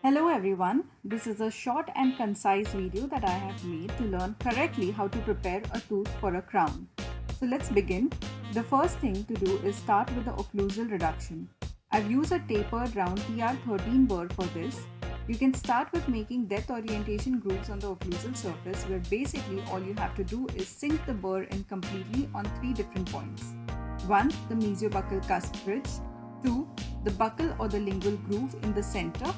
Hello everyone, this is a short and concise video that I have made to learn correctly how to prepare a tooth for a crown. So let's begin. The first thing to do is start with the occlusal reduction. I've used a tapered round TR13 burr for this. You can start with making depth orientation grooves on the occlusal surface where basically all you have to do is sink the burr in completely on 3 different points. 1. The mesiobuccal cusp ridge. 2. The buccal or the lingual groove in the center.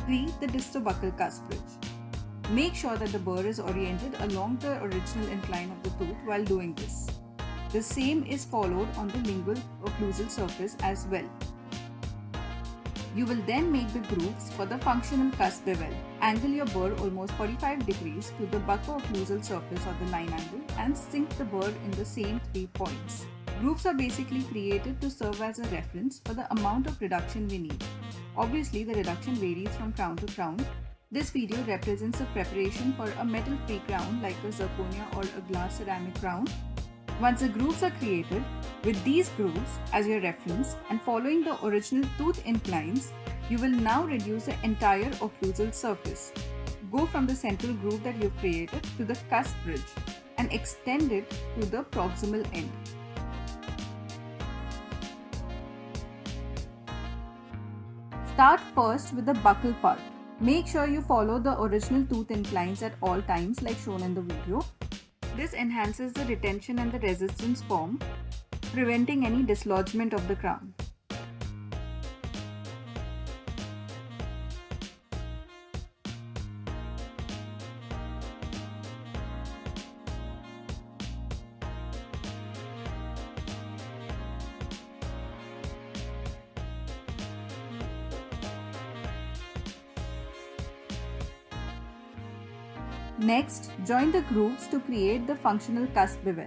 3. The distobuccal cusp ridge. Make sure that the burr is oriented along the original incline of the tooth while doing this. The same is followed on the lingual occlusal surface as well. You will then make the grooves for the functional cusp bevel. Angle your burr almost 45 degrees to the bucco-occlusal surface of the line angle and sink the burr in the same 3 points. Grooves are basically created to serve as a reference for the amount of reduction we need. Obviously, the reduction varies from crown to crown. This video represents a preparation for a metal-free crown like a zirconia or a glass ceramic crown. Once the grooves are created, with these grooves as your reference and following the original tooth inclines, you will now reduce the entire occlusal surface. Go from the central groove that you've created to the cusp ridge and extend it to the proximal end. Start first with the buccal part. Make sure you follow the original tooth inclines at all times like shown in the video. This enhances the retention and the resistance form, preventing any dislodgement of the crown. Next, join the grooves to create the functional cusp bevel.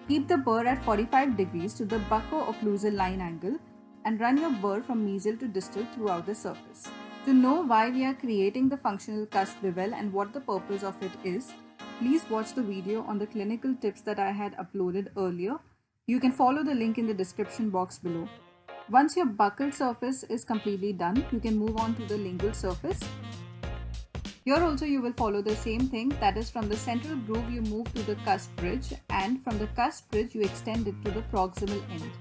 Keep the burr at 45 degrees to the bucco-occlusal line angle and run your burr from mesial to distal throughout the surface. To know why we are creating the functional cusp bevel and what the purpose of it is, please watch the video on the clinical tips that I had uploaded earlier. You can follow the link in the description box below. Once your buccal surface is completely done, you can move on to the lingual surface. Here also you will follow the same thing, that is from the central groove you move to the cusp ridge and from the cusp ridge you extend it to the proximal end.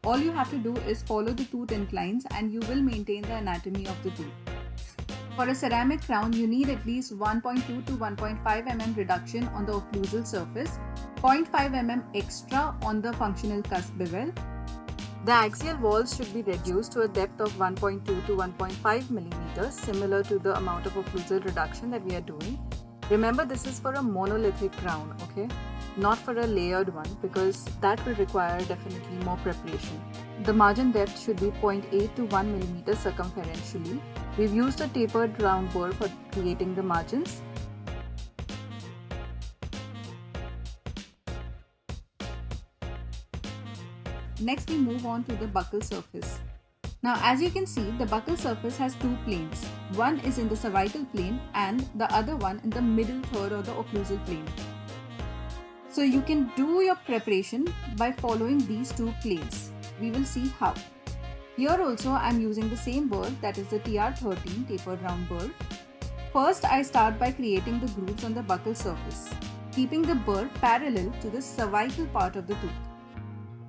All you have to do is follow the tooth inclines and you will maintain the anatomy of the tooth. For a ceramic crown you need at least 1.2 to 1.5 mm reduction on the occlusal surface, 0.5 mm extra on the functional cusp bevel. The axial walls should be reduced to a depth of 1.2 to 1.5 mm, similar to the amount of occlusal reduction that we are doing. Remember, this is for a monolithic crown, okay? Not for a layered one, because that will require definitely more preparation. The margin depth should be 0.8 to 1 mm circumferentially. We've used a tapered round burr for creating the margins. Next we move on to the buccal surface. Now as you can see, the buccal surface has two planes. One is in the cervical plane and the other one in the middle third or the occlusal plane. So you can do your preparation by following these two planes. We will see how. Here also I am using the same burr, that is the TR13 tapered round burr. First I start by creating the grooves on the buccal surface, keeping the burr parallel to the cervical part of the tooth.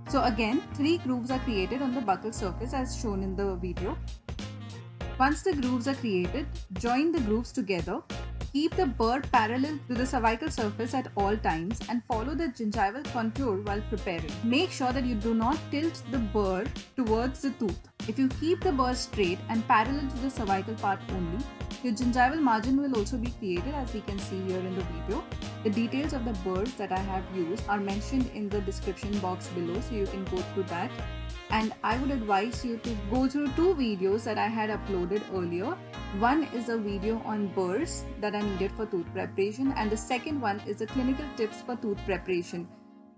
So again, 3 grooves are created on the buccal surface as shown in the video. Once the grooves are created, join the grooves together. Keep the burr parallel to the cervical surface at all times and follow the gingival contour while preparing. Make sure that you do not tilt the burr towards the tooth. If you keep the burr straight and parallel to the cervical part only, your gingival margin will also be created, as we can see here in the video. The details of the burrs that I have used are mentioned in the description box below, so you can go through that. And I would advise you to go through 2 videos that I had uploaded earlier. One is a video on burrs that are needed for tooth preparation, and the second one is the clinical tips for tooth preparation.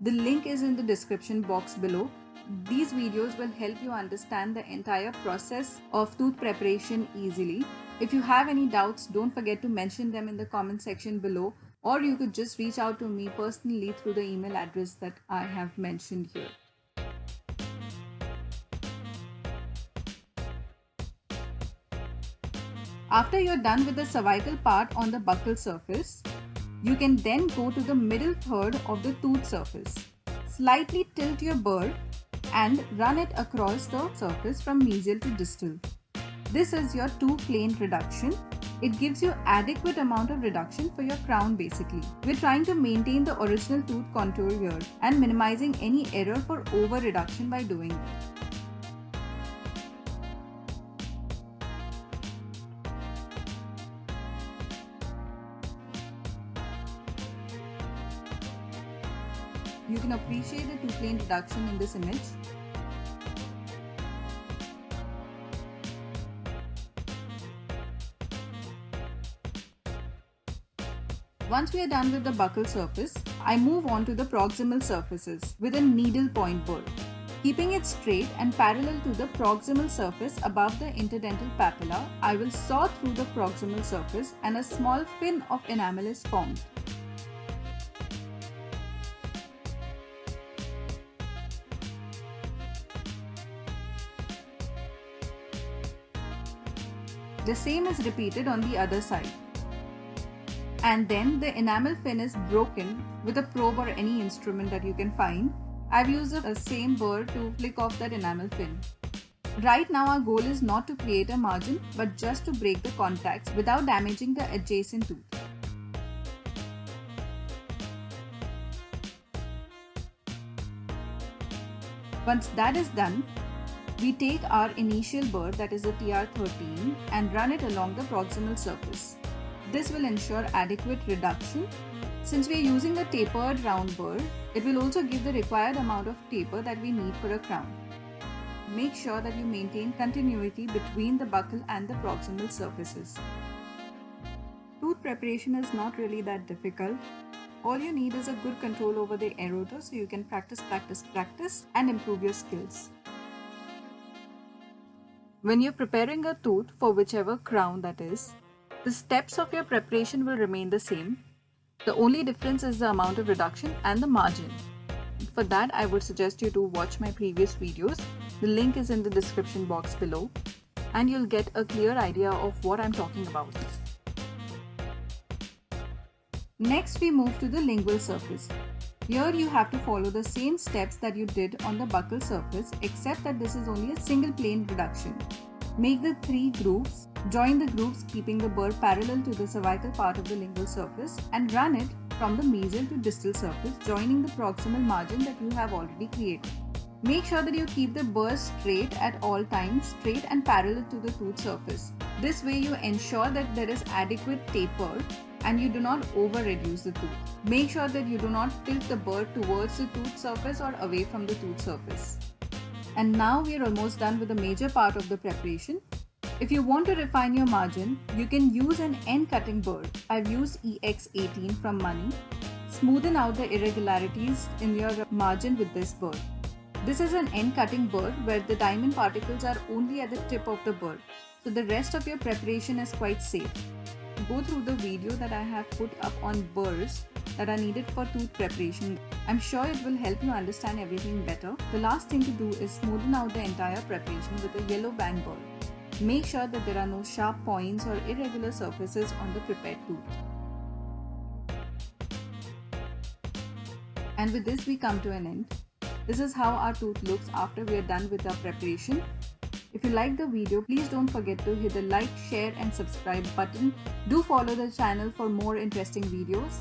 The link is in the description box below. These videos will help you understand the entire process of tooth preparation easily. If you have any doubts, don't forget to mention them in the comment section below, or you could just reach out to me personally through the email address that I have mentioned here. After you're done with the cervical part on the buccal surface, you can then go to the middle third of the tooth surface. Slightly tilt your burr and run it across the surface from mesial to distal. This is your two-plane reduction. It gives you adequate amount of reduction for your crown basically. We're trying to maintain the original tooth contour here and minimizing any error for over-reduction by doing it. You can appreciate the two-plane reduction in this image. Once we are done with the buccal surface, I move on to the proximal surfaces with a needle point burr. Keeping it straight and parallel to the proximal surface above the interdental papilla, I will saw through the proximal surface and a small fin of enamel is formed. The same is repeated on the other side. And then the enamel fin is broken with a probe or any instrument that you can find. I've used the same burr to flick off that enamel fin. Right now our goal is not to create a margin but just to break the contacts without damaging the adjacent tooth. Once that is done, we take our initial burr, that is the TR13, and run it along the proximal surface. This will ensure adequate reduction. Since we are using a tapered round burr, it will also give the required amount of taper that we need for a crown. Make sure that you maintain continuity between the buccal and the proximal surfaces. Tooth preparation is not really that difficult. All you need is a good control over the eroder so you can practice and improve your skills. When you're preparing a tooth for whichever crown that is, the steps of your preparation will remain the same. The only difference is the amount of reduction and the margin. For that, I would suggest you to watch my previous videos. The link is in the description box below and you'll get a clear idea of what I'm talking about. Next, we move to the lingual surface. Here you have to follow the same steps that you did on the buccal surface, except that this is only a single plane reduction. Make the 3 grooves, join the grooves keeping the burr parallel to the cervical part of the lingual surface and run it from the mesial to distal surface, joining the proximal margin that you have already created. Make sure that you keep the burr straight at all times, straight and parallel to the tooth surface. This way you ensure that there is adequate taper and you do not over-reduce the tooth. Make sure that you do not tilt the burr towards the tooth surface or away from the tooth surface. And now we are almost done with the major part of the preparation. If you want to refine your margin, you can use an end cutting burr. I've used EX18 from Money. Smoothen out the irregularities in your margin with this burr. This is an end cutting burr where the diamond particles are only at the tip of the burr, so the rest of your preparation is quite safe. Go through the video that I have put up on burrs that are needed for tooth preparation. I'm sure it will help you understand everything better. The last thing to do is smoothen out the entire preparation with a yellow bang burr. Make sure that there are no sharp points or irregular surfaces on the prepared tooth. And with this we come to an end. This is how our tooth looks after we are done with our preparation. If you like the video, please don't forget to hit the like, share and subscribe button. Do follow the channel for more interesting videos.